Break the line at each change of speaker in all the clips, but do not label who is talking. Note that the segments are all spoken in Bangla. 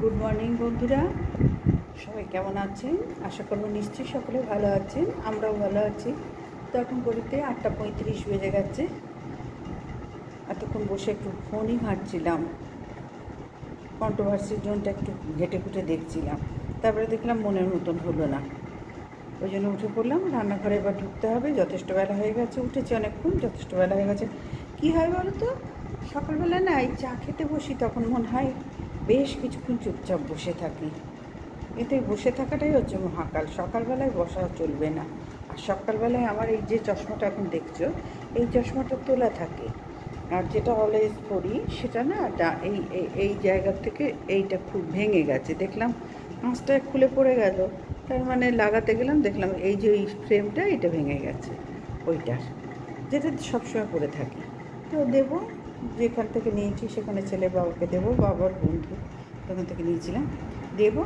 গুড মর্নিং বন্ধুরা, সবাই কেমন আছেন? আশা করব নিশ্চয়ই সকলে ভালো আছেন, আমরাও ভালো আছি। তো এখন ঘড়িতে 8:35 বেজে গেছে। এতক্ষণ বসে একটু ফোনই ঘাঁটছিলাম, কন্ট্রোভার্সির জোনটা একটু ঘেটে ঘুটে দেখছিলাম। তারপরে দেখলাম মনের মতন হলো না, ওই জন্য উঠে পড়লাম। রান্নাঘরে এবার ঢুকতে হবে, যথেষ্ট বেলা হয়ে গেছে, উঠেছি অনেকক্ষণ, যথেষ্ট বেলা হয়ে গেছে। কী হয় বলো তো, সকালবেলা না এই চা খেতে বসি তখন মনে হয় বেশ কিছুক্ষণ চুপচাপ বসে থাকি। এতে বসে থাকাটাই হচ্ছে মহাকাল। সকালবেলায় বসা চলবে না। আর সকালবেলায় আমার এই যে চশমাটা এখন দেখছো, এই চশমাটা তোলা থাকে, আর যেটা অলওয়েজ পরি সেটা না এই এই জায়গার থেকে এইটা খুব ভেঙে গেছে। দেখলাম কাঁচটা খুলে পড়ে গেল, তার মানে লাগাতে গেলাম, দেখলাম এই যে এই ফ্রেমটা এটা ভেঙে গেছে ওইটার, যেটা সবসময় পরে থাকি। তো দেবো, যেখান থেকে নিয়েছি সেখানে ছেলে বাবাকে দেবো, বাবার বন্ধু ওখান থেকে নিয়েছিলাম, দেবো,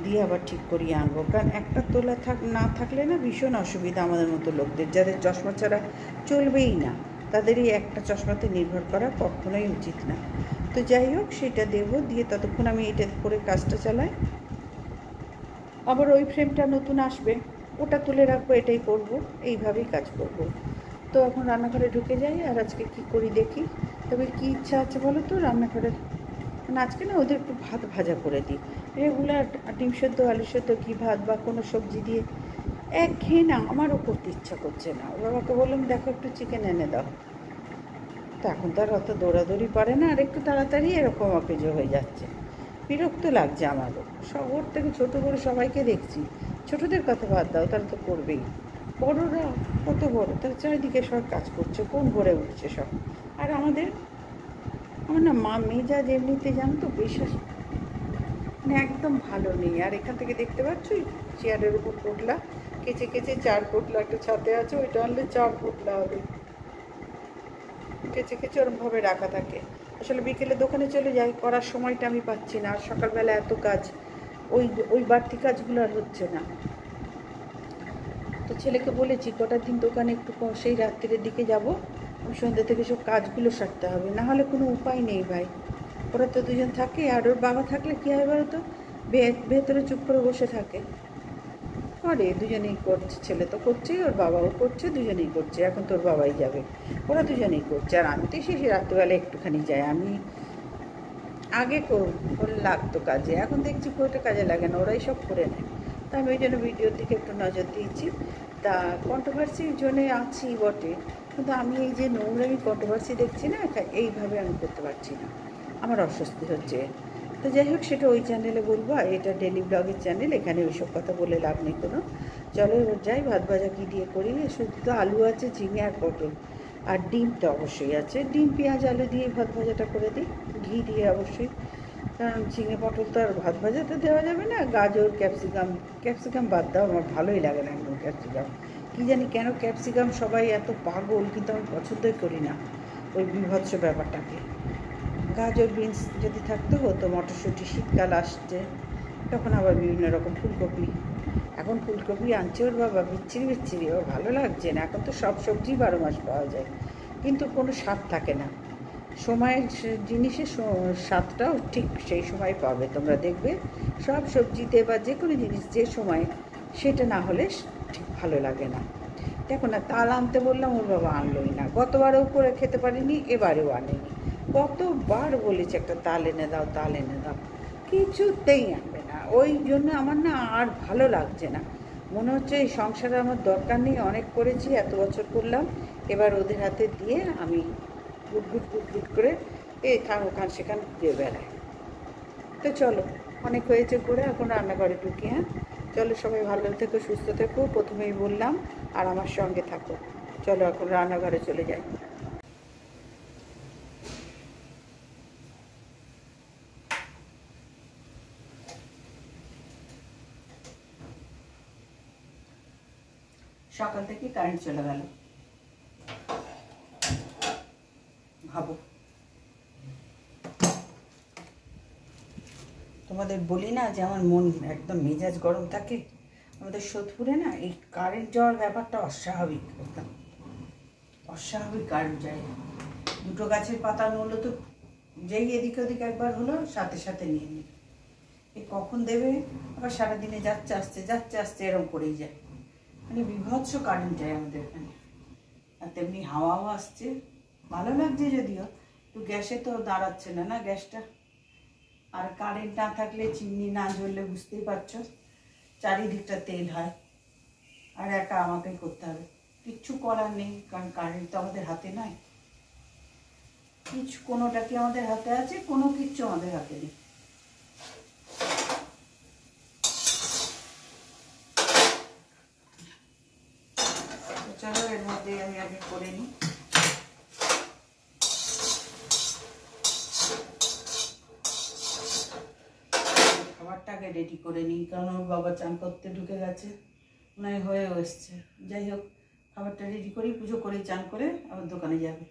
দিয়ে আবার ঠিক করিয়ে আনবো। কারণ একটা তোলা না থাকলে না ভীষণ অসুবিধা আমাদের মতো লোকদের, যাদের চশমা ছাড়া চলবেই না, তাদেরই একটা চশমাতে নির্ভর করা কখনোই উচিত না। তো যাই হোক, সেটা দেবো, দিয়ে ততক্ষণ আমি এটা করে কাজটা চালাই। আবার ওই ফ্রেমটা নতুন আসবে, ওটা তুলে রাখবো, এটাই করবো, এইভাবেই কাজ করব। তো এখন রান্নাঘরে ঢুকে যাই, আর আজকে কি করি দেখি। তবে কি ইচ্ছা আছে বলো তো রান্নাঘরে, মানে আজকে না ওদের একটু ভাত ভাজা করে দিই। রেগুলার ডিম সেদ্ধ, আলু সেদ্ধ, ঘি ভাত বা কোনো সবজি দিয়ে একঘেয়ে না, আমারও করতে ইচ্ছা করছে না। ওর বাবাকে বললাম দেখো একটু চিকেন এনে দাও, তো এখন তো আর অত দৌড়াদৌড়ি পারে না, আর একটু তাড়াতাড়ি এরকম অকেজো হয়ে যাচ্ছে। বিরক্ত লাগছে আমারও। সব ওর থেকে ছোটো বড়ো সবাইকে দেখছি, ছোটোদের কথা বাদ দাও, তারা তো করবেই। বড়োরা কত বড়, তারা চারিদিকে সব কাজ করছে, কোন ভরে উঠছে সব। আর আমার না মেজাজ এমনিতে জানো তো বিশ্বাস মানে একদম ভালো নেই। আর এখান থেকে দেখতে পাচ্ছি চেয়ারের উপর পোটলা, কেচে কেচে 4 পোটলা একটা ছাতে আছে, ওইটা আনলে 4 পোটলা হবে, কেচে কেচে ওরমভাবে রাখা থাকে। আসলে বিকেলে দোকানে চলে যাই, করার সময়টা আমি পাচ্ছি না, আর সকালবেলা এত কাজ, ওই ওই বাড়তি কাজগুলো আর হচ্ছে না। তো ছেলেকে বলেছি কটা দিন দোকানে একটু সেই রাত্রির দিকে যাব, সন্ধ্যে থেকে সব কাজগুলো সারতে হবে, না হলে কোনো উপায় নেই ভাই। ওরা তো দুজন থাকে, আর ওর বাবা থাকলে কী হয় বলো তো, ভেতরে চুপ করে বসে থাকে, করে দুজনেই করছে, ছেলে তো করছেই, ওর বাবাও করছে, দুজনেই করছে। এখন তোর বাবাই যাবে, ওরা দুজনেই করছে, আর আমি তো শেষে রাত্রিবেলা একটুখানি যাই। আমি আগে লাগতো কাজে, এখন দেখছি খুব কাজে লাগে না, ওরাই সব করে নেয়। তা আমি ওই জন্য ভিডিওর দিকে একটু নজর দিয়েছি। তা কন্ট্রোভার্সির জন্যে আছি বটে, কিন্তু আমি এই যে নোংরামি কন্ট্রোভার্সি দেখছি না, এইভাবে আমি করতে পারছি না, আমার অস্বস্তি হচ্ছে। তো যাই হোক, সেটা ওই চ্যানেলে বলবো, আর এটা ডেলি ব্লগের চ্যানেল, এখানে ওইসব কথা বলে লাভ নেই কোনো। চলো এবার যাই, ভাত ভাজা কী দিয়ে করি, শুধু তো আলু আছে, ঝিঙে আর পটল, আর ডিম তো অবশ্যই আছে, ডিম পেঁয়াজ আলু দিয়ে ভাত ভাজাটা করে দিই, ঘি দিয়ে অবশ্যই। কারণ ঝিঙে পটল তো আর ভাত ভাজাতে দেওয়া যাবে না। গাজর, ক্যাপসিকাম বাদ দাও, আমার ভালোই লাগে না একদম ক্যাপসিকাম। কী জানি কেন ক্যাপসিকাম সবাই এত পাগল, কিন্তু আমি পছন্দই করি না ওই বিভৎস ব্যাপারটাকে। গাজর, বিনস যদি থাকতো হতো, মটরশুঁটি, শীতকাল আসছে, তখন আবার বিভিন্ন রকম ফুলকপি। এখন ফুলকপি আনছে ওর বাবা বিচ্ছিরি বিচ্ছিরি, ও ভালো লাগছে না। এখন তো সব সবজি 12 মাস পাওয়া যায়, কিন্তু কোনো স্বাদ থাকে না। সময়ের জিনিসের স্বাদটাও ঠিক সেই সময় পাবে, তোমরা দেখবে সব সবজিতে বা যে কোনো জিনিস যে সময়, সেটা না হলে ঠিক ভালো লাগে না। দেখো না, তাল আনতে বললাম, ওর বাবা আনলোই না। গতবারও করে খেতে পারিনি, এবারেও আনেনি। কতবার বলেছি একটা তাল এনে দাও, তাল এনে দাও, কিছুতেই আনবে না। ওই জন্য আমার না আর ভালো লাগছে না, মনে হচ্ছে এই সংসারে আমার দরকার নেই, অনেক করেছি, এত বছর করলাম, এবার ওদের হাতে দিয়ে আমি গুটগুট গুটগুট করে ওখান সেখান দিয়ে বেড়ায়। তো চলো, অনেক হয়েছে করে, এখন রান্নাঘরে ঢুকি। হ্যাঁ চলো, সবাই ভালো থেকো, সুস্থ থেকো, প্রথমেই বললাম, আর আমার সঙ্গে থাকো। চলো এখন রান্নাঘরে চলে যাই। সকাল থেকে কারেন্ট চলে গেল, ভাবো। তোমাদের বলি না যে আমার মন একদম মেজাজ গরম থাকে। আমাদের সোদপুরে না এই কারেন্ট যাওয়ার ব্যাপারটা অস্বাভাবিক, একদম অস্বাভাবিক কারেন্ট যায়। দুটো গাছের পাতা নড়লো তো যেই এদিক ওদিক একবার হলো, সাথে সাথে নিয়ে নিই। এ কখন দেবে, আবার সারাদিনে যাচ্ছে আসছে এরকম করেই যায়। মানে বিভৎস কারেন্ট যায় আমাদের এখানে। আর তেমনি হাওয়াও আসছে, ভালো লাগছে যদিও, তো গ্যাসে তো দাঁড়াচ্ছে না গ্যাসটা। আর কারেন্ট না থাকলে, চিমনি না জ্বললে বুঝতেই পারছো চারিদিকটা তেল হয়, আর একা আমাকেই করতে হবে। কিচ্ছু করার নেই, কারণ কারেন্ট তো আমাদের হাতে নয়। কোনোটা কি আমাদের হাতে আছে? কোনো কিচ্ছু আমাদের হাতে নেই। চলো এর মধ্যে আমি আগে করে নিই। খাবারটাকে রেডি করে নিই, কারণ ওর বাবা চান করতে ঢুকে গেছে, মনে হয় হয়েও এসছে। যাই হোক, খাবারটা রেডি করি, পুজো করে চান করে আবার দোকানে যাবে।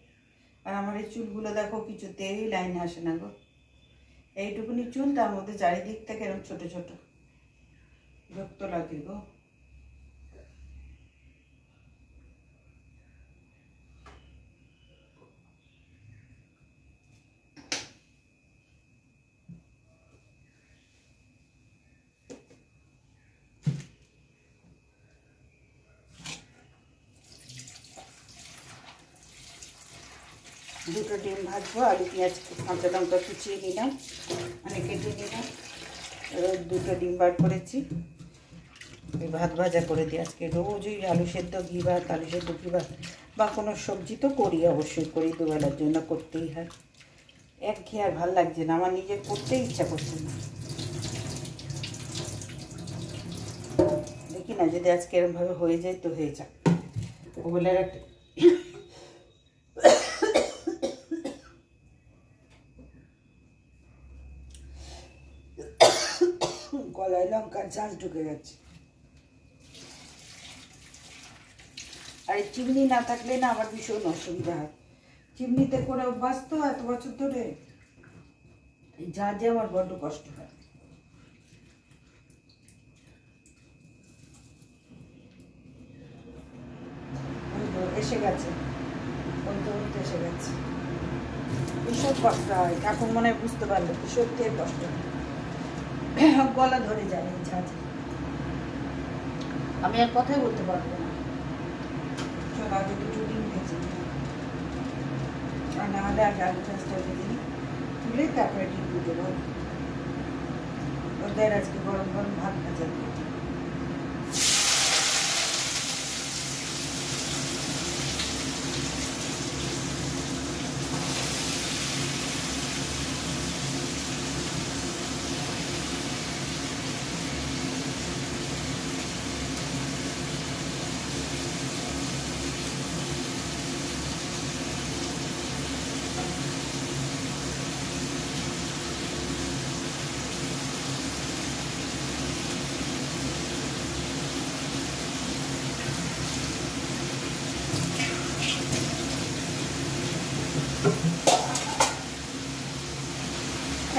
আর আমার এই চুলগুলো দেখো কিছুতেই লাইনে আসে না গো। এইটুকুনি চুল, তার মধ্যে চারিদিক থেকে এরকম ছোট ছোট, বিরক্ত লাগে গো। দুটো ডিম ভাজবো, আলু পেঁয়াজ কাঁচা লঙ্কা কুচিয়ে নিলাম, মানে কেটে নিলাম। দুটো ডিম বার করেছি, ভাত ভাজা করে দিই। আজকে রোজ ওই আলু সেদ্ধ ঘি ভাত, আলু সেদ্ধ ঘি ভাত বা কোনো সবজি তো করি, অবশ্যই করি, দুবেলার জন্য করতেই হয়। একঘেয়ে আর ভাল লাগছে না, আমার নিজের করতেই ইচ্ছা করছে না। দেখি না, যদি আজকে এরমভাবে হয়ে যায় তো হয়ে যাক। ওগুলোর একটা গলায় লঙ্কার ঝাঁজ ঢুকে গেছে। আর এই চিমনি না থাকলে না আমার ভীষণ অসুবিধা হয়। চিমনিতে করে অভ্যাস তো এত বছর ধরে, এই ঝাঁঝে আমার বড্ড কষ্ট হয়। এসে গেছে, বলতে বলতে এসে গেছে। ভীষণ কষ্ট হয়, এখন মনে হয় বুঝতে পারলো সত্যি কষ্ট হয়, গলা ধরে যায় এই ঝাঁঝে, আমি আর কথাই বলতে পারবো না। চল আগে দুটো ডিম ভেজে নিই, আর না হলে আগে আলু পেঁয়াজটা ভেজে নিই, তুলে তারপরে ডিম দেবো। ওদের আজকে গরম গরম ভাত ভাজা দিয়ে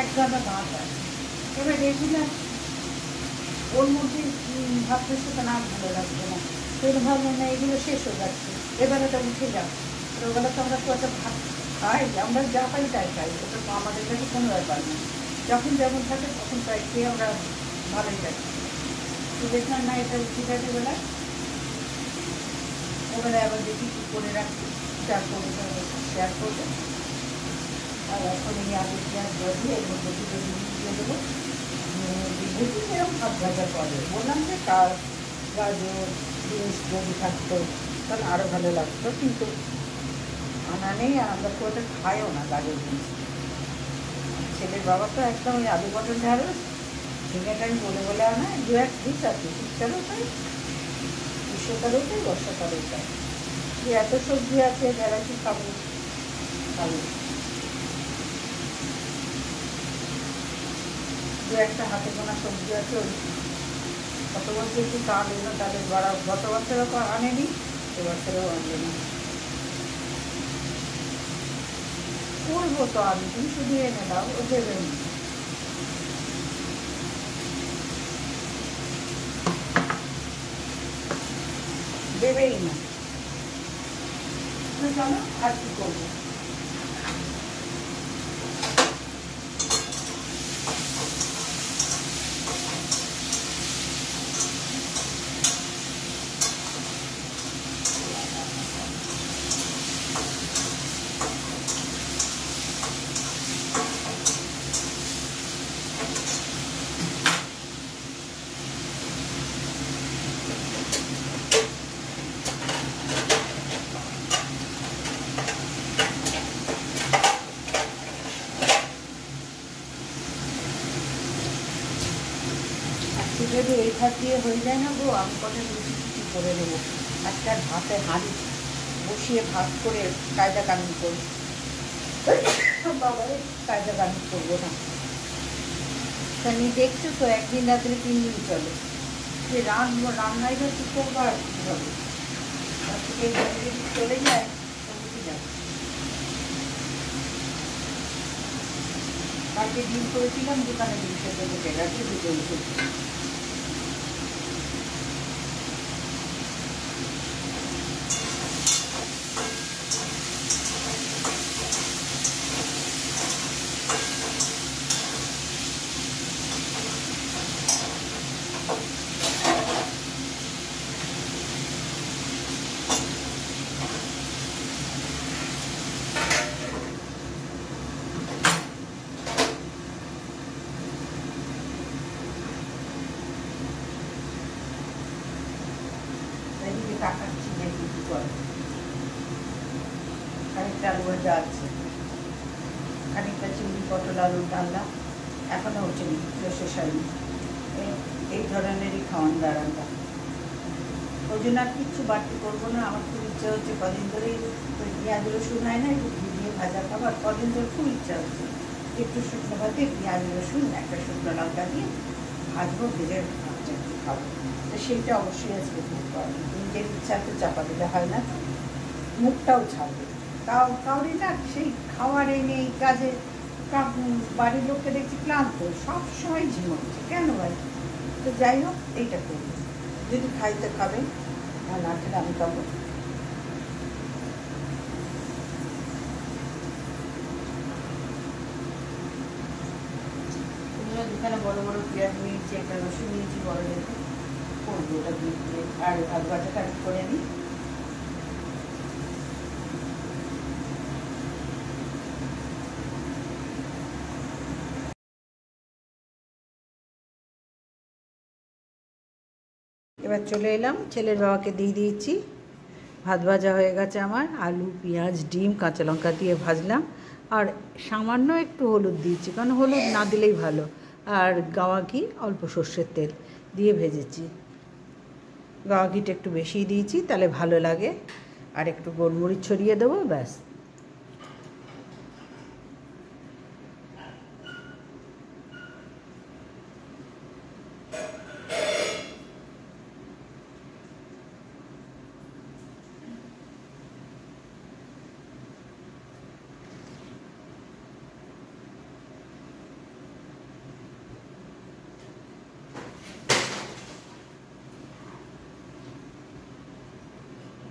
এক গাদা ভাত আছে। এবার রেগুলার ওর মধ্যে ভাতের সাথে না ভালো লাগবে না, তো ভাবলাম না এগুলো শেষ হয়ে যাচ্ছে, এবারেটা উঠে যাবে। ওবেলা তো আমরা কত ভাত খাই, আমরা যা পাই তাই খাই, ওটা তো আমাদের কাছে কোনো ব্যাপার নেই। যখন যেমন থাকে তখন তাই খেয়ে আমরা ভালোই থাকি। তো দেখলাম না এটা উঠে যাবে বেলা, ওবেলা আবার দেখি কী করে রাখি, শেয়ার করবো, শেয়ার করবো। আর এখন এই আলু পেঁয়াজ দিয়ে এর মধ্যে দুটো ডিম দিয়ে দেবো। ভেজি এরকম ভাত ভাজা করে বললাম যে গাজর বিনস যদি থাকতো তাহলে আরও ভালো লাগতো, কিন্তু আনা নেই, আর আমরা খুব একটা খাইও না গাজর বিনস। ছেলের বাবা তো একদম ওই আলু পটল ঢ্যাঁড়স ঝিঙেটা আমি বলে বলে আনা, দু এক পিস আছে, শীতকালেও তাই, গ্রীষ্মকালেও তাই, বর্ষাকালেও তাই। যে এত সবজি আছে ভ্যারাইটি খাবো খাবো। দু একটা হাতে গোনা সবজি আছে, ওই গত বছর একটু তাল এলো, তাদের বড়া গত বছরও আনেনি, এবছরেও আনবে না। করবো তো আমি, তুমি শুধু এনে দাও, ও দেবে না। দেবেই না, চলো আর কি করবো। যদি এই ভাত দিয়ে হয়ে যায় না গো, আমি কটা লুচি টুচি করে দেবো। আজকে আর ভাতে হাঁড়ি বসিয়ে ভাত করে কায়দা কানুন করবো। বাবারে কায়দা কানুন করবো না। তুমি দেখছো তো, একদিন রাত্রে 3 দিন চলে। যে রান্নাই বা কী করবো আর কী হবে, চলে যায় বুঝে যাবে। কালকে ডিম করেছিলাম, দোকানে ডিম সেদ্ধ ঢুকে গেছে, দুটো উঠেছি। তাকাচ্ছি দেখি কী করে। খানিকটা আলু ভাজা আছে, খানিকটা চিংড়ি পটল আলুর ডালনা এখনও ওঠেনি, শেষ হয়নি। এই ধরনেরই খাওয়ান দাঁড়ানটা, ওই জন্য আর কিচ্ছু বাড়তি করবো না। আমার খুব ইচ্ছা হচ্ছে, কদিন ধরেই পেঁয়াজ রসুন হয় না, একটু ঘি দিয়ে ভাজা খাবার, কদিন ধরে খুব ইচ্ছা হচ্ছে একটু শুকনো ভাতে পেঁয়াজ রসুন একটা শুকনো লঙ্কা দিয়ে ভাজবো, ভেজে ভাতটা একটু খাবো। তো সেইটা অবশ্যই আজকে করতে হবে। নিজের ইচ্ছা তো চাপা দিলে হয় না, মুখটাও ছাড়বে। কাউরি না সেই খাওয়ারে নেই কাজে, বাড়ির লোককে দেখছি ক্লান্ত, সবসময় ঝিমোচ্ছে, কেন ভাই? তো যাই হোক, এইটা করবো। যদি খাইতে খাবেন, আর না খেলে আমি খাবো। দুখানে বড় বড় পেঁয়াজ নিয়েছি, একটা রসুন নিয়েছি বড় দেখে, করবো ওটা দিয়ে আর ভাত ভাজাটা করে নিই। এবার চলে এলাম, ছেলের বাবাকে দিয়ে দিয়েছি। ভাত ভাজা হয়ে গেছে আমার, আলু পেঁয়াজ ডিম কাঁচা লঙ্কা দিয়ে ভাজলাম, আর সামান্য একটু হলুদ দিয়েছি, কারণ হলুদ না দিলেই ভালো, আর গাওয়া ঘি অল্প সর্ষের তেল দিয়ে ভেজেছি। গাওয়া ঘিটা একটু বেশিই দিয়েছি, তাহলে ভালো লাগে। আর একটু গোলমরিচ ছড়িয়ে দেবো, ব্যাস।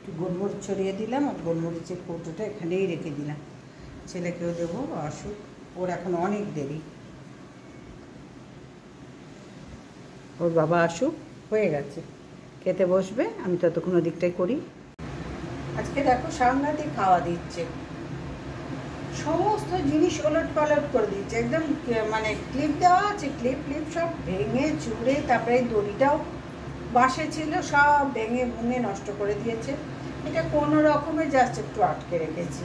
একটু গোলমরিচ ছড়িয়ে দিলাম, আর গোলমরিচের কৌটোটা এখানেই রেখে দিলাম। ছেলেকেও দেবো, আসুক, ওর এখন অনেক দেরি। ওর বাবা আসুক, হয়ে গেছে, খেতে বসবে, আমি ততক্ষণ ওদিকটাই করি। আজকে দেখো সাংঘাতিক খাওয়া দিচ্ছে, সমস্ত জিনিস ওলট পালট করে দিচ্ছে একদম। মানে ক্লিপ দেওয়া আছে, ক্লিপ সব ভেঙে চুড়ে, তারপরে দড়িটাও বাসে ছিল, সব ভেঙে ভুঙে নষ্ট করে দিয়েছে। এটা কোনো রকমে জাস্ট একটু আটকে রেখেছি।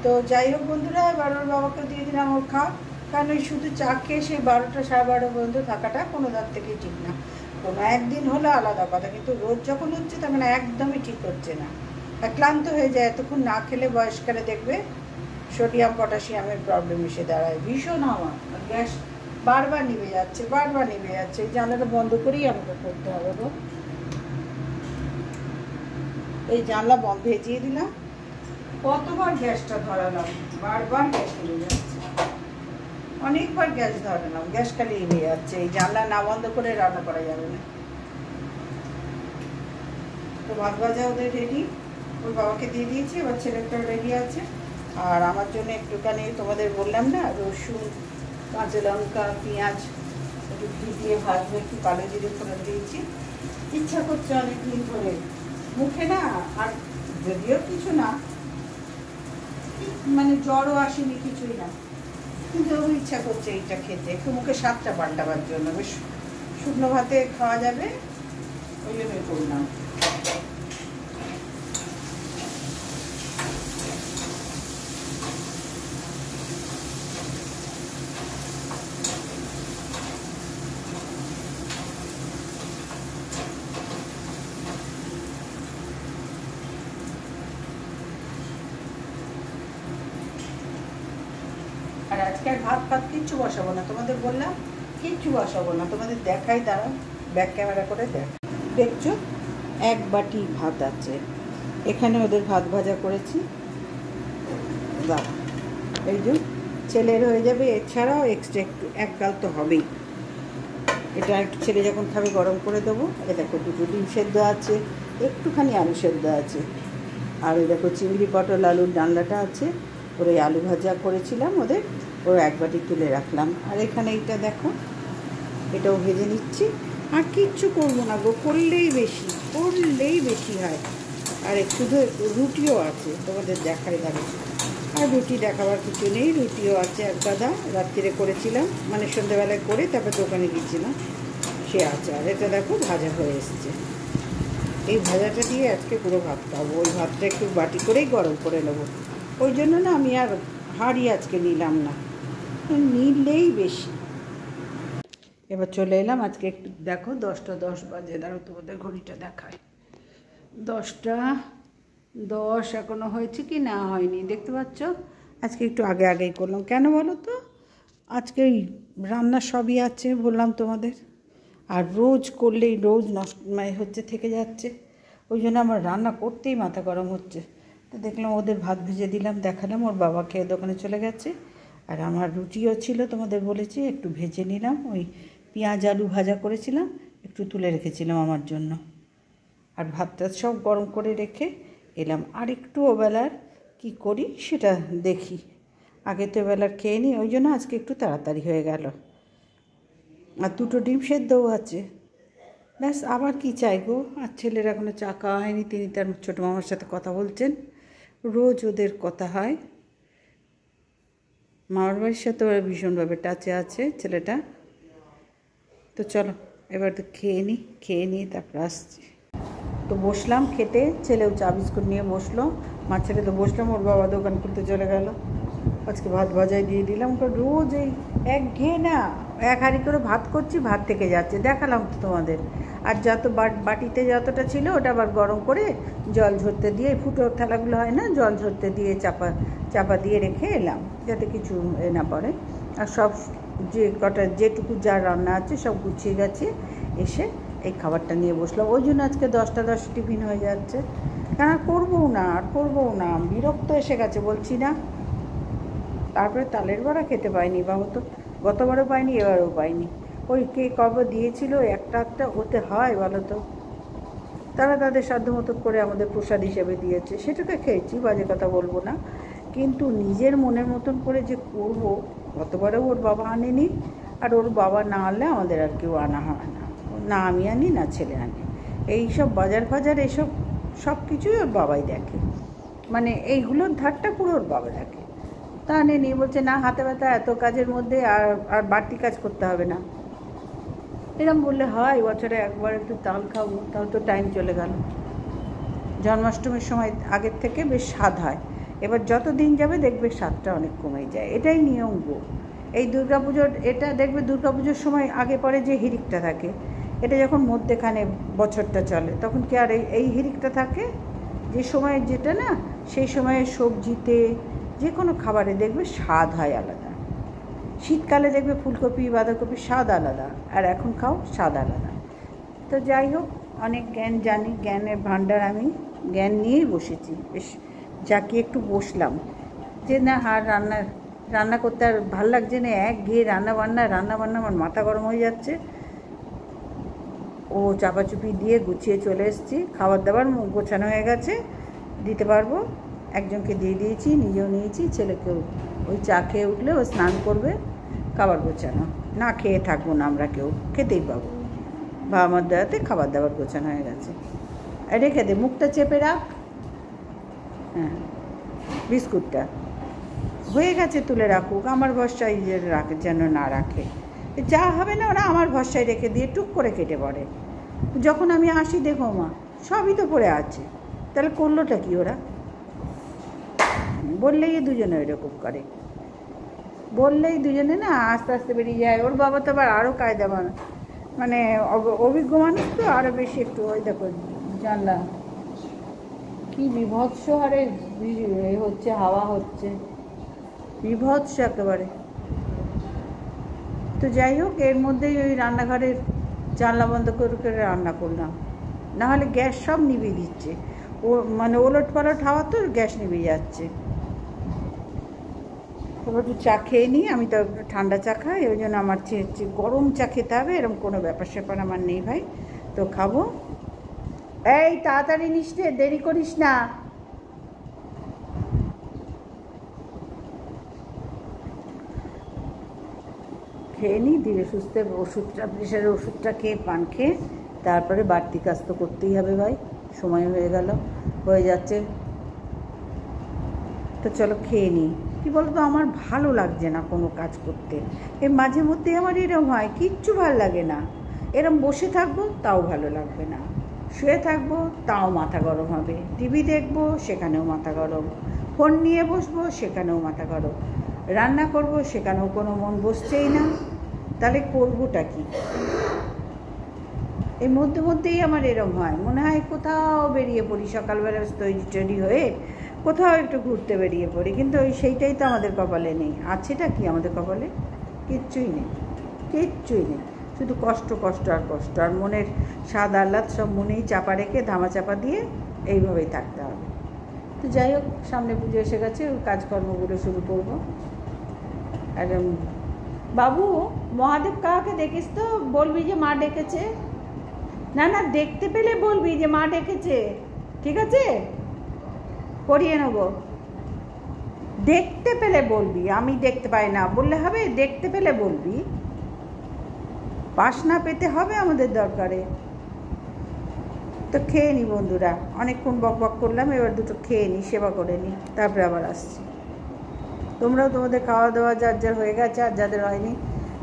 তো যাই হোক বন্ধুরা, এবার ওর বাবাকে দিয়ে দিলাম ওর খাওয়া, কারণ ওই শুধু চা খেয়ে সেই 12টা সাড়ে 12 পর্যন্ত থাকাটা কোনো ধার থেকেই ঠিক না। কোনো একদিন হলে আলাদা কথা, কিন্তু রোজ যখন হচ্ছে তখন মানে একদমই ঠিক হচ্ছে না, ক্লান্ত হয়ে যায়। এতক্ষণ না খেলে বয়সকালে দেখবে সোডিয়াম পটাশিয়ামের প্রবলেম এসে দাঁড়ায় ভীষণ। আমার গ্যাস বারবার নিভে যাচ্ছে, এই জানলাটা বন্ধ করেই আমাকে করতে হবে গো। এই জানলা বন্ধ ভেজিয়ে দিলাম, কতবার গ্যাসটা ধরালাম, বারবার গ্যাস নিভে যাচ্ছে, অনেকবার গ্যাস ধরালাম, গ্যাস খালি নিভে যাচ্ছে। এই জানলা না বন্ধ করে রান্না করা যাবে না। তো ভাত ভাজা ওদের রেডি, ওর বাবাকে দিয়ে দিয়েছি, এবার ছেলেটাও রেডি আছে। আর আমার জন্য একটুখানি তোমাদের বললাম না, রসুন কাঁচা লঙ্কা পেঁয়াজ একটু ঘি দিয়ে ভাজবো, একটু কালো জিরে ফোড়ন দিয়েছি। ইচ্ছা করছে অনেকদিন ধরে, মুখে না, আর যদিও কিছু না, মানে জ্বরও আসেনি, কিছুই না, কিন্তু ইচ্ছা করছে এইটা খেতে, একটু মুখে স্বাদটা পাল্টাবার জন্য, বেশ শুকনো ভাতে খাওয়া যাবে, ওই জন্যই করলাম। আজকে আর ভাত ফাত কিচ্ছু বসাবো না, তোমাদের বললাম কিচ্ছু বসাবো না, তোমাদের দেখাই, দাঁড়াও ব্যাক ক্যামেরা করে দেখছো 1 বাটি ভাত আছে এখানে, ওদের ভাত ভাজা করেছি, দাঁড়া এই যে ছেলের হয়ে যাবে, এছাড়াও এক্সট্রা একটু 1 গাল তো হবেই, এটা একটু ছেলে যখন খাবে গরম করে দেবো। এ দেখো 2টো ডিম সেদ্ধ আছে, একটুখানি আলু সেদ্ধ আছে, আর ওই দেখো চিংড়ি পটল আলুর ডালনাটা আছে, ওর ওই আলু ভাজা করেছিলাম ওদের, ওর 1 বাটি তুলে রাখলাম। আর এখানে এইটা দেখো, এটাও ভেজে নিচ্ছি, আর কিচ্ছু করবো না গো, করলেই বেশি হয়। আর একটু রুটিও আছে, তোমাদের দেখাই যাবে, আর রুটি দেখাবার কিছু নেই, রুটিও আছে 1 গাদা, রাত্রিরে করেছিলাম, মানে সন্ধ্যেবেলায় করে তারপর দোকানে গিয়েছিলাম, সে আছে। আর এটা দেখো ভাজা হয়ে এসছে, এই ভাজাটা দিয়ে আজকে পুরো ভাত খাবো, ওই ভাতটা একটু বাটি করেই গরম করে নেবো, ওই জন্য না আমি আর হাঁড়ি আজকে নিলাম না, নিলেই বেশি। এবার চলে এলাম, আজকে একটু দেখো 10টা 10 বাজে, দাঁড়াও তোমাদের ঘড়িটা দেখায়, 10টা 10 এখনও হয়েছে কি না হয়নি, দেখতে পাচ্ছ। আজকে একটু আগেই করলাম, কেন বলো তো, আজকে রান্না সবই আছে বললাম তোমাদের, আর রোজ করলেই রোজ নষ্ট হচ্ছে, থেকে যাচ্ছে, ওই জন্য আমার রান্না করতেই মাথা গরম হচ্ছে। তো দেখলাম ওদের ভাত ভেজে দিলাম, দেখালাম, ওর বাবা খেয়ে দোকানে চলে গেছে, আর আমার রুটিও ছিল তোমাদের বলেছি, একটু ভেজে নিলাম, ওই পেঁয়াজ আলু ভাজা করেছিলাম, একটু তুলে রেখেছিলাম আমার জন্য, আর ভাতটা সব গরম করে রেখে এলাম। আর একটু ওবেলার কী করি সেটা দেখি, আগে তো ওবেলার খেয়ে নিই, ওই জন্য আজকে একটু তাড়াতাড়ি হয়ে গেল। আর 2টো ডিম সেদ্ধও আছে, ব্যাস আবার কি চাই গো। আর ছেলের এখনও চা খাওয়া হয়নি, তিনি তার ছোটো মামার সাথে কথা বলছেন, রোজ ওদের কথা হয়, মামার বাড়ির সাথে ওরা ভীষণভাবে টাচে আছে ছেলেটা। তো চলো এবার তো খেয়ে নিই তারপর আসছি। তো বসলাম খেতে, ছেলেও চা বিস্কুট নিয়ে বসলো, মার ছেলে তো বসলাম, ওর বাবা দোকান করতে চলে গেল, আজকে ভাত ভাজাই দিয়ে দিলাম। রোজ এই একঘেয়ে না, 1 হাঁড়ি করে ভাত করছি, ভাত থেকে যাচ্ছে, দেখালাম তো তোমাদের। আর যত বাটিতে যতটা ছিল ওটা আবার গরম করে জল ঝরতে দিয়ে, ফুটো থালাগুলো হয় না, জল ঝরতে দিয়ে চাপা দিয়ে রেখে এলাম, যাতে কিছু না পড়ে। আর সব যেটুকু যা রান্না আছে সব গুছিয়ে গেছে, এসে এই খাবারটা নিয়ে বসলাম, ওই জন্য আজকে 10টা 10 টিফিন হয়ে যাচ্ছে, কেন করবো না, বিরক্ত এসে গেছে বলছি না। তারপরে তালের বড়া খেতে পাইনি, বাবা তো গতবারও পাইনি, এবারও পাইনি, ওই কে কবে দিয়েছিল একটা ওতে হয় বলো তো, তারা তাদের সাধ্য মতো করে আমাদের প্রসাদ হিসেবে দিয়েছে, সেটাকে খেয়েছি, বাজে কথা বলবো না, কিন্তু নিজের মনের মতন করে যে করব, গতবারেও ওর বাবা আনেনি, আর ওর বাবা না আনলে আমাদের আর কেউ আনা হয় না, না আমি আনি না ছেলে আনে, এইসব বাজার এসব সব কিছুই ওর বাবাই দেখে, মানে এইগুলোর ধারটা পুরো ওর বাবা দেখে। তা আনেনি, বলছে না হাতে ব্যথা, এত কাজের মধ্যে আর বাড়তি কাজ করতে হবে না, এরকম বললে হয়। বছরে একবার একটু তাল খাবো, তাও তো টাইম চলে গেল। জন্মাষ্টমীর সময় আগের থেকে বেশ স্বাদ হয়, এবার যত দিন যাবে দেখবে স্বাদটা অনেক কমে যায়, এটাই নিয়ম গো। এই দুর্গাপুজোর এটা দেখবে, দুর্গাপুজোর সময় আগে পরে যে হিড়িকটা থাকে, এটা যখন মধ্যেখানে বছরটা চলে, তখন কি আর এই হিড়িকটা থাকে? যে সময় যেটা না, সেই সময়ে সবজিতে যে কোনো খাবারে দেখবে স্বাদ হয় আলাদা। শীতকালে দেখবে ফুলকপি বাঁধাকপির স্বাদ আলাদা, আর এখন খাও স্বাদ আলাদা। তো যাই হোক, অনেক জ্ঞান জানি, জ্ঞানের ভাণ্ডার, আমি জ্ঞান নিয়েই বসেছি, বেশ যাকে একটু বসলাম, যে না আর রান্না করতে আর ভাল লাগছে না, একঘেয়ে রান্না বান্না আমার মাথা গরম হয়ে যাচ্ছে। ও চাপাচুপি দিয়ে গুছিয়ে চলে এসেছি, খাবার দাবার গোছানো হয়ে গেছে, দিতে পারবো, একজনকে দিয়ে দিয়েছি, নিজেও নিয়েছি, ছেলেকেও। ওই চা খেয়ে উঠলে ও স্নান করবে, খাবার গোছানো, না খেয়ে থাকবো না আমরা কেউ, খেতেই পাবো, বা আমার দয়াতে খাবার দাবার গোছানো হয়ে গেছে। রেখে দে, মুখটা চেপে রাখ, হ্যাঁ বিস্কুটটা হয়ে গেছে, তুলে রাখুক, আমার ভরসায় যেন না রাখে, যা হবে না ওরা আমার ভরসায় রেখে দিয়ে টুক করে কেটে পড়ে। যখন আমি আসি দেখো মা সবই তো পড়ে আছে, তাহলে করলোটা কি ওরা? বললেই দুজনে এরকম করে, বললেই দুজনে না আস্তে আস্তে বেরিয়ে যায়। ওর বাবা তো আবার আরও কায়দা, মানে অভিজ্ঞ মানুষ তো, আরও বেশি একটু। ওই দেখো জানলা কি বিভৎস হারে হচ্ছে, হাওয়া হচ্ছে, বিভৎস একেবারে। তো যাই হোক, এর মধ্যেই ওই রান্নাঘরের জানলা বন্ধ করে করে রান্না করলাম, নাহলে গ্যাস সব নিভিয়ে দিচ্ছে। ও মানে ওলট পালট হাওয়া তো গ্যাস নিভে যাচ্ছে। এবার একটু চা খেয়ে নিই, আমি তো ঠান্ডা চা খাই, ওই জন্য আমার গরম চা খেতে হবে, এরকম কোনো ব্যাপার স্যাপার আমার নেই ভাই। তো খাবো। এই তাড়াতাড়ি নিস রে, দেরি করিস না। খেয়ে নিই ধীরে সুস্থে, ওষুধটা প্রেশারের ওষুধটা খেয়ে পান খেয়ে তারপরে বাড়তি কাজ তো করতেই হবে ভাই, সময় হয়ে যাচ্ছে। তো চলো খেয়ে নিই। কী বলতো, আমার ভালো লাগছে না কোনো কাজ করতে। এর মাঝে মধ্যেই আমার এরম হয়, কিচ্ছু ভালো লাগে না। এরম বসে থাকবো তাও ভালো লাগবে না, শুয়ে থাকবো তাও মাথা গরম হবে, টিভি দেখবো সেখানেও মাথা গরম, ফোন নিয়ে বসবো সেখানেও মাথা গরম, রান্না করব সেখানেও কোনো মন বসছেই না। তাহলে করবোটা কি? এর মধ্যে মধ্যেই আমার এরম হয়, মনে হয় কোথাও বেরিয়ে পড়ি, সকালবেলা তৈরি টৈরি হয়ে কোথাও একটু ঘুরতে বেরিয়ে পড়ি, কিন্তু সেইটাই তো আমাদের কপালে নেই। আছেটা কি আমাদের কপালে? কিচ্ছুই নেই, কিচ্ছুই নেই, শুধু কষ্ট কষ্ট আর কষ্ট, আর মনের স্বাদ আহ্লাদ সব মনেই চাপা রেখে ধামা চাপা দিয়ে এইভাবেই থাকতে হবে। তো যাই হোক, সামনে পুজো এসে গেছে, ওই কাজকর্মগুলো শুরু করবো। আর বাবু, মহাদেব কাকাকে দেখিস তো, বলবি যে মা ডেকেছে। না না, দেখতে পেলে বলবি যে মা ডেকেছে, ঠিক আছে? করিয়ে নেব। দেখতে পেলে বলবি, আমি দেখতে পাই না বললে হবে, দেখতে পেলে বলবি। পাশ না পেতে হবে আমাদের দরকারে। তো খেয়ে নি বন্ধুরা, অনেকক্ষণ বক বক করলাম, এবার দুটো খেয়ে নিই, সেবা করে নিই, তারপরে আবার আসছি। তোমরাও তোমাদের খাওয়া দাওয়া যার যার হয়ে গেছে, আর যাদের হয়নি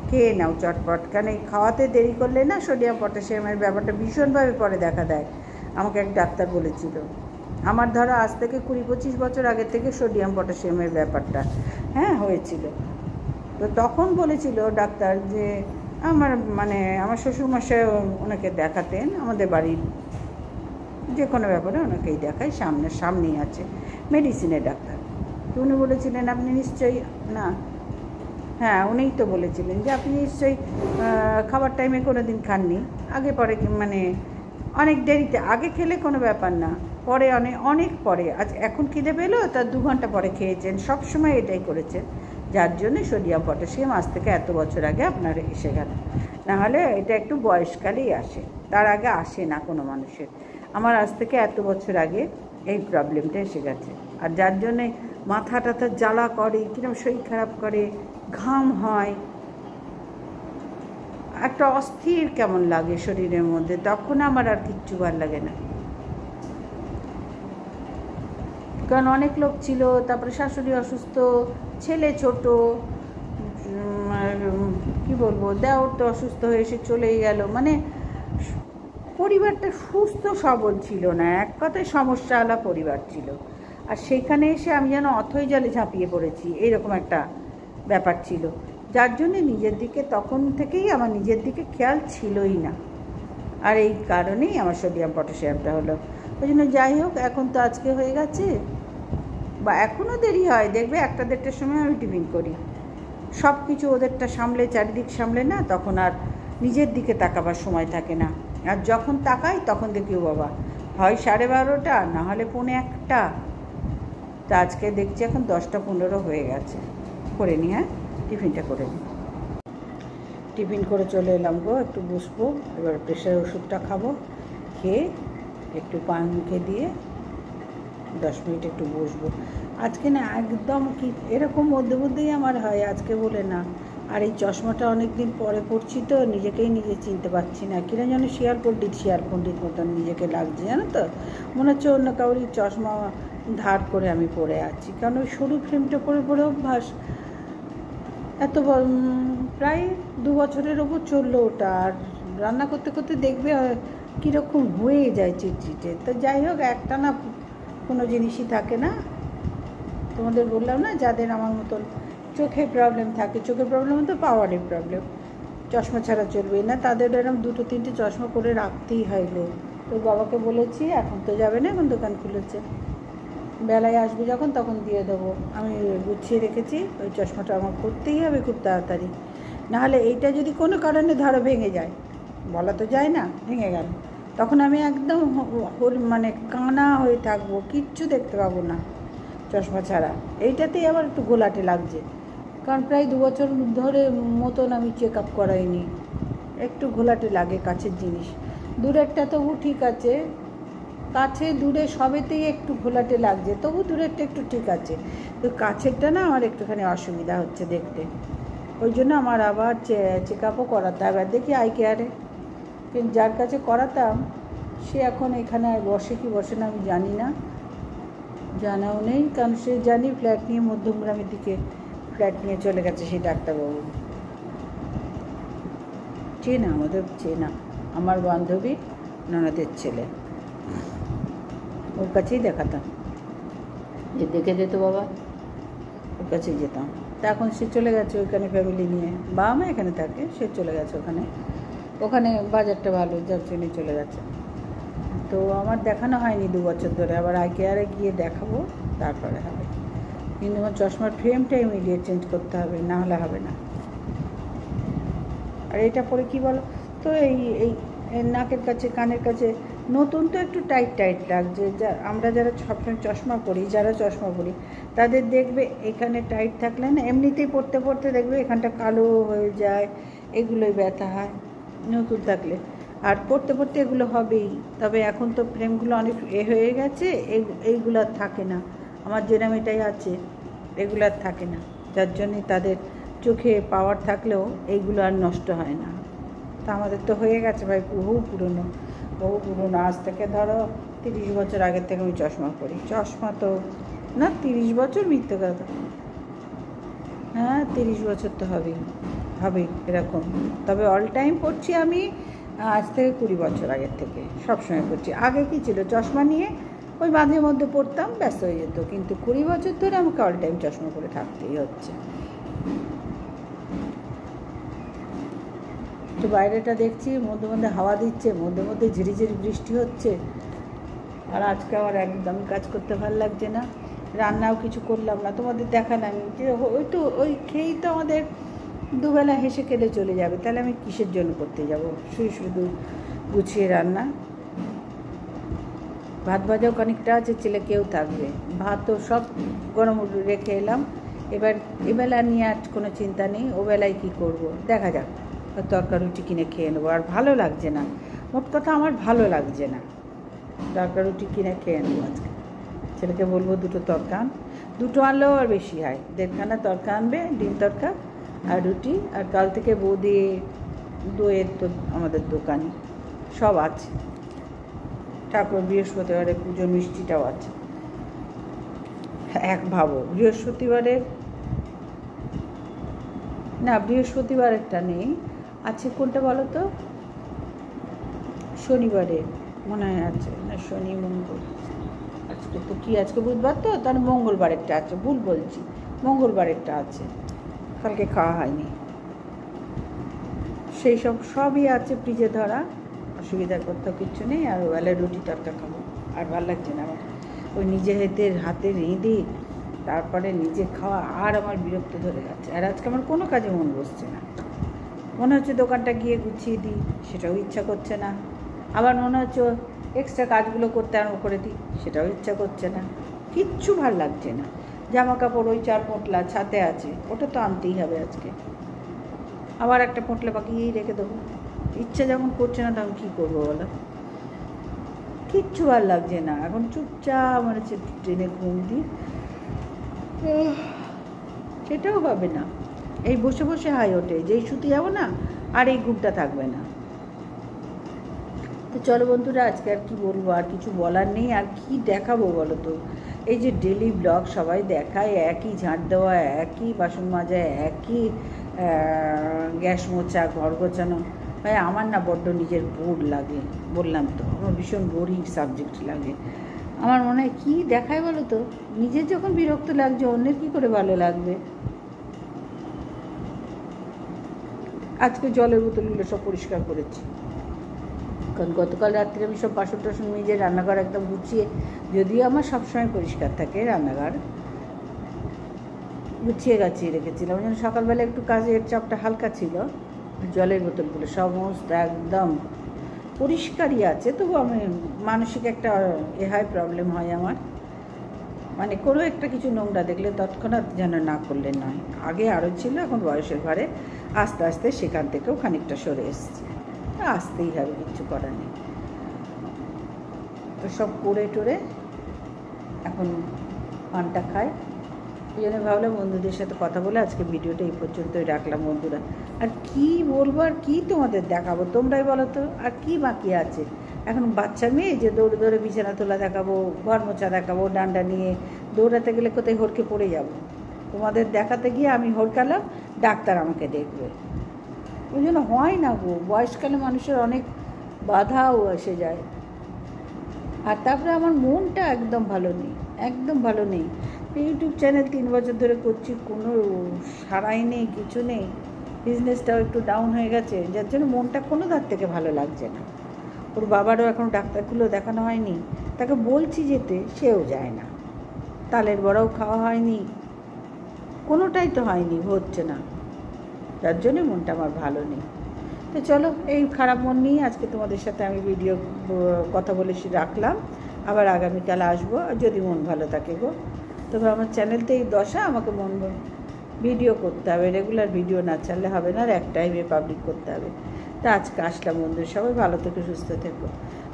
খেয়ে নাও চটপট, কারণ এই খাওয়াতে দেরি করলে না সোডিয়াম পটাশিয়ামের ব্যাপারটা ভীষণভাবে পরে দেখা দেয়। আমাকে এক ডাক্তার বলেছিল, আমার ধরো আজ থেকে 20-25 বছর আগে থেকে সোডিয়াম পটাশিয়ামের ব্যাপারটা হয়েছিল। তো তখন বলেছিল ডাক্তার যে আমার শ্বশুরমশাই ওনাকে দেখাতেন, আমাদের বাড়ির যে কোনো ব্যাপারে ওনাকেই দেখায়, সামনেই আছে মেডিসিনের ডাক্তার। তো উনি বলেছিলেন আপনি নিশ্চয়ই উনিই তো বলেছিলেন যে আপনি নিশ্চয়ই খাবার টাইমে কোনো দিন খাননি, আগে পরে অনেক দেরিতে, আগে খেলে কোনো ব্যাপার না, পরে অনেক পরে, এখন খিদে পেলো তার 2 ঘন্টা পরে খেয়েছেন, সবসময় এটাই করেছেন, যার জন্যে সোডিয়াম পটাশিয়াম আজ থেকে এত বছর আগে আপনার এসে গেল। নাহলে এটা একটু বয়সকালেই আসে, তার আগে আসে না কোনো মানুষের। আমার আজ থেকে এত বছর আগে এই প্রবলেমটা এসে গেছে, আর যার জন্যে মাথা টাথা জ্বালা করে, কিরকম শরীর খারাপ করে, ঘাম হয়, একটা অস্থির কেমন লাগে শরীরের মধ্যে, তখন আমার আর কিচ্ছু ভালো লাগে না। কারণ অনেক লোক ছিল, তারপরে শাশুড়ি অসুস্থ, ছেলে ছোট, কি বলবো, দেওর তো অসুস্থ হয়ে এসে চলেই গেল, মানে পরিবারটা সুস্থ সবল ছিল না, এক কথায় সমস্যাওয়ালা পরিবার ছিল। আর সেখানে এসে আমি যেন অথৈ জলে ঝাঁপিয়ে পড়েছি, এইরকম একটা ব্যাপার ছিল, যার জন্যে নিজের দিকে তখন থেকেই আমার নিজের দিকে খেয়াল ছিলই না, আর এই কারণেই আমার সোডিয়াম পটাশিয়ামটা হলো। ওই জন্য যাই হোক, এখন তো আজকে হয়ে গেছে, বা এখনও দেরি হয়, দেখবে 1-1:30টার সময় আমি টিফিন করি, সব কিছু ওদেরটা সামলে, চারিদিক সামলে না, তখন আর নিজের দিকে তাকাবার সময় থাকে না, আর যখন তাকাই তখন দেখি ও বাবা, হয় 12:30, না হলে 1:45। তা আজকে দেখছি এখন 10:15 হয়ে গেছে। করে নি, টিফিনটা করে নিই। টিফিন করে চলে এলাম গো, একটু বসবো, এবার প্রেশারের ওষুধটা খাবো, খেয়ে একটু পান মুখে দিয়ে 10 মিনিট একটু বসবো। আজকে না একদম কি এরকম মধ্যেই আমার হয়, আজকে বলে না। আর এই চশমাটা অনেক দিন পরে পড়ছি তো, নিজেকেই নিজে চিনতে পারছি না, কিনা যেন শিয়াল পণ্ডিত মতন নিজেকে লাগছে, জানো তো, মনে হচ্ছে অন্য কাউরির চশমা ধার করে আমি পরে আছি, কারণ ওই সরু ফ্রেমটা পরে অভ্যাস। প্রায় 2 বছরের ওপর চললো ওটা, আর রান্না করতে করতে দেখবে কীরকম হয়ে যায় চিটচিটে। তো যাই হোক, একটা না কোনো জিনিসই থাকে না। তোমাদের বললাম না, যাদের আমার মতন চোখের প্রবলেম থাকে, চোখের প্রবলেম তো পাওয়ারের প্রবলেম, চশমা ছাড়া চলবে না, তাদের এরকম 2-3টে চশমা করে রাখতেই হয় গো। তো বাবাকে বলেছি, এখন তো যাবে না, এখন দোকান খুলেছে, বেলায় আসবে যখন তখন দিয়ে দেবো। আমি গুছিয়ে রেখেছি, ওই চশমাটা আমার করতেই হবে খুব তাড়াতাড়ি, নাহলে এইটা যদি কোনো কারণে ধরো ভেঙে যায়, বলা তো যায় না, ভেঙে গেল, তখন আমি একদম মানে কানা হয়ে থাকবো, কিচ্ছু দেখতে পাবো না চশমা ছাড়া। এইটাতেই আবার একটু ঘোলাটে লাগছে, কারণ প্রায় 2 বছর ধরে মতন আমি চেক আপ করাইনি, একটু ঘোলাটে লাগে কাছের জিনিস। দূরেরটা তবু ঠিক আছে, কাছে দূরে সবেতেই একটু ঘোলাটে লাগছে, তবু দূরেরটা একটু ঠিক আছে, তো কাছেরটা না আমার একটুখানি অসুবিধা হচ্ছে দেখতে। ওই জন্য আমার আবার চেক আপও করাতে হবে। দেখি আই কেয়ারে, কিন্তু যার কাছে করাতাম সে এখন এখানে আর বসে কি বসে না আমি জানি না, জানাও নেই, কারণ সে জানি ফ্ল্যাট নিয়ে মধ্যমগ্রামের দিকে ফ্ল্যাট নিয়ে চলে গেছে সেই ডাক্তারবাবু। চেনা, আমাদের চেনা, আমার বান্ধবী ননদের ছেলে, ওর কাছেই দেখাতাম, যে দেখে দিত বাবা, ওর কাছেই যেতাম। তা এখন সে চলে গেছে ওইখানে ফ্যামিলি নিয়ে, বাবা মা এখানে থাকে, সে চলে গেছে ওখানে, ওখানে বাজারটা ভালো, যার জন্য চলে গেছে। তো আমার দেখানো হয়নি 2 বছর ধরে, আবার আই কেয়ারে গিয়ে দেখাবো, তারপরে হবে। কিন্তু আমার চশমার ফ্রেমটা ইমিডিয়েট চেঞ্জ করতে হবে, না হলে হবে না। আর এটা পরে কি বলো তো, এই নাকের কাছে কানের কাছে নতুন তো একটু টাইট টাইট লাগছে। আমরা যারা সবসময় চশমা পরি, যারা চশমা পরি তাদের দেখবে এখানে টাইট থাকলে না, এমনিতেই পড়তে পড়তে দেখবে এখানটা কালো হয়ে যায়, এগুলোই ব্যথা হয় নতুন থাকলে, আর পড়তে পড়তে এগুলো হবেই। তবে এখন তো ফ্রেমগুলো অনেক হয়ে গেছে, এইগুলো আর থাকে না, আমার যেরকম এটাই আছে এগুলো আর থাকে না, যার জন্যে তাদের চোখে পাওয়ার থাকলেও এইগুলো আর নষ্ট হয় না। তা আমাদের তো হয়ে গেছে ভাই, বহু পুরনো, আজ থেকে ধরো 30 বছর আগের থেকে আমি চশমা পরি। চশমা তো না, 30 বছর মিথ্যে কথা, হ্যাঁ 30 বছর তো হবেই এরকম। তবে অল টাইম পড়ছি আমি আজ থেকে 20 বছর আগের থেকে সবসময় পড়ছি। আগে কী ছিল, চশমা নিয়ে ওই মাঝে মধ্যে পড়তাম, ব্যস্ত হয়ে যেত, কিন্তু 20 বছর ধরে আমাকে অল টাইম চশমা পরে থাকতেই হচ্ছে। তো বাইরেটা দেখছি, মধ্যে মধ্যে হাওয়া দিচ্ছে, মধ্যে মধ্যে ঝিরিঝিরি বৃষ্টি হচ্ছে, আর আজকে আমার একদমই কাজ করতে ভালো লাগছে না, রান্নাও কিছু করলাম না, তোমাদের দেখালাম যে ওই খেয়েই তো আমাদের দুবেলা হেসে খেলে চলে যাবে, তাহলে আমি কিসের জন্য করতে যাব শুধু গুছিয়ে রান্না। ভাত ভাজাও খানিকটা আছে, ছেলে কেউ থাকবে, ভাতও সব গরম রেখে এলাম, এবেলা নিয়ে আর কোনো চিন্তা নেই, ওবেলায় কী করব দেখা যাক, তরকারি রুটি কিনে খেয়ে নেবো। আর ভালো লাগছে না, মোট কথা আমার ভালো লাগছে না, তরকারি রুটি কিনে খেয়ে নেবো আজকে। ছেলেকে বলবো 2টো তরকা, 2টো আনলেও আর বেশি হয়, 1.5খানা তরকা আনবে, ডিম তরকা আর রুটি। আর কাল থেকে বৌদি দইয়ের তো আমাদের দোকানে সব আছে, ঠাকুর বৃহস্পতিবারে পুজো মিষ্টিটাও আছে। ভাবো বৃহস্পতিবারের না, বৃহস্পতিবারেরটা নেই, আছে কোনটা বলো তো, শনিবারে মনে হয় আছে, না শনি মঙ্গল, আজকে তো কি, আজকে বুধবার তো, তাহলে মঙ্গলবারেরটা আছে, ভুল বলছি, মঙ্গলবারেরটা আছে, কালকে খাওয়া হয়নি, সেই সবই আছে ফ্রিজে ধরা, অসুবিধার করতে কিচ্ছু নেই। আর ওবেলায় রুটি তরকা খাবো, আর ভালো লাগছে না আমার ওই নিজেদের হাতে রেঁধে তারপরে নিজে খাওয়া, আর আমার বিরক্ত ধরে যাচ্ছে। আর আজকে আমার কোনো কাজে মন বসছে না, মনে হচ্ছে দোকানটা গিয়ে গুছিয়ে দিই, সেটাও ইচ্ছা করছে না, আবার মনে হচ্ছে এক্সট্রা কাজগুলো করতে আরম্ভ করে দিই, সেটাও ইচ্ছা করছে না, কিচ্ছু ভাল লাগছে না। জামা কাপড় ওই 4 পোঁটলা ছাতে আছে, ওটা তো আনতেই হবে আজকে, আবার একটা পোঁটলা পাকিয়েই রেখে দেবো, ইচ্ছা যখন করছে না তখন কী করবো বলো, কিচ্ছু ভাল লাগছে না। এখন চুপচাপ মনে হচ্ছে ট্রেনে ঘুম দিই, সেটাও হবে না, এই বসে বসে হাই ওঠে, যেই শুতে যাবো না আর এই ঘুমটা থাকবে না। তো চলো বন্ধুরা, আজকে আর কি বলবো, আর কিছু বলার নেই, আর কি দেখাবো বলো তো। এই যে ডেলি ব্লগ সবাই দেখায়, একই ঝাঁট দেওয়া, একই বাসন মাজা, একই গ্যাস মোছা, ঘর গোছানো, ভাই আমার না বড্ড নিজের বোর লাগে, বললাম তো আমার ভীষণ বোরিং সাবজেক্ট লাগে। আমার মনে হয় কী দেখায় বলো তো, নিজের যখন বিরক্ত লাগছে অন্যের কী করে ভালো লাগবে। আজকে জলের বোতলগুলো সব পরিষ্কার করেছি, কারণ গতকাল রাত্রে আমি সব বাসন টাসন মেজে রান্নাঘর একদম গুছিয়ে, যদিও আমার সবসময় পরিষ্কার থাকে রান্নাঘর, গুছিয়ে গাছিয়ে রেখেছিলাম। ওই জন্য সকালবেলা একটু কাজের চাপটা হালকা ছিল। জলের বোতলগুলো সমস্ত একদম পরিষ্কারই আছে, তবু আমি মানসিক একটা হয়, প্রবলেম হয় আমার, মানে কোনো একটা কিছু নোংরা দেখলে তৎক্ষণাৎ যেন না করলে নয়। আগে আরও ছিল, এখন বয়সের ঘরে আস্তে আস্তে সেখান থেকেও খানিকটা সরে এসছে। আসতেই হবে, কিচ্ছু করার নেই। তো সব করে টোরে এখন পানটা খাই। এই জন্য ভাবলাম বন্ধুদের সাথে কথা বলে আজকে ভিডিওটা এই পর্যন্তই রাখলাম বন্ধুরা। আর কি বলবো, আর কি তোমাদের দেখাবো, তোমরাই বলো তো, আর কি বাকি আছে? এখন বাচ্চা মেয়ে যে দৌড়ে দৌড়ে বিছানা তোলা দেখাবো, ঘর মোছা দেখাবো, ডান্ডা নিয়ে দৌড়াতে গেলে কোথায় হড়কে পড়ে যাব। তোমাদের দেখাতে গিয়ে আমি হড়কালাম, ডাক্তার আমাকে দেখবে। ওই জন্য হয় না গো, বয়সকালে মানুষের অনেক বাধাও এসে যায়। আর তারপরে আমার মনটা একদম ভালো নেই, একদম ভালো নেই। ইউটিউব চ্যানেল 3 বছর ধরে করছি, কোনো সারাই নেই, কিছু নেই। বিজনেসটাও একটু ডাউন হয়ে গেছে, যার জন্য মনটা কোনো ধার থেকে ভালো লাগছে না। ওর বাবারও এখন ডাক্তারগুলো দেখানো হয়নি, তাকে বলছি যেতে, সেও যায় না। তালের বড়াও খাওয়া হয়নি, কোনোটাই তো হয়নি, হচ্ছে না, যার জন্যে মনটা আমার ভালো নেই। তো চলো, এই খারাপ মন নিয়ে আজকে তোমাদের সাথে আমি ভিডিও কথা বলে রাখলাম। আবার আগামীকাল আসবো, আর যদি মন ভালো থাকে গো। তবে আমার চ্যানেলতে এই দশা, আমাকে ভিডিও করতে হবে, রেগুলার ভিডিও না ছাড়লে হবে না, আর এক টাইমে পাবলিক করতে হবে। তা আজকে আসলাম বন্ধু, সবাই ভালো থেকে সুস্থ থেকো।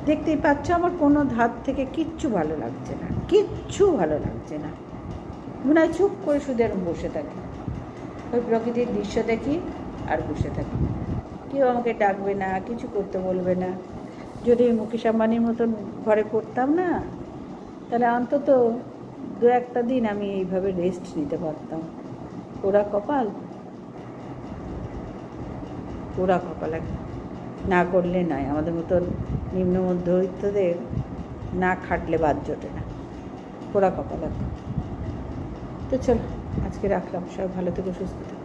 দেখতেই পাচ্ছ আমার কোনো ধার থেকে কিচ্ছু ভালো লাগছে না, কিচ্ছু ভালো লাগছে না। মনে হয় চুপ করে শুধু এরকম বসে থাকি, ওই প্রকৃতির দৃশ্য দেখি আর বসে থাকি। কেউ আমাকে ডাকবে না, কিছু করতে বলবে না। যদি মুকেশ আম্বানির মতন ঘরে পড়তাম না, তাহলে অন্তত 2-1 দিন আমি এইভাবে রেস্ট নিতে পারতাম। ওরা কপাল, ওরা কপাল না করলে নয়। আমাদের মতন নিম্ন মধ্যবিত্তদের না খাটলে বাদ জোটে না, ওরা কপাল। তো চলো আজকে রাখলাম, সবাই ভালো থেকো, সুস্থ থেকো।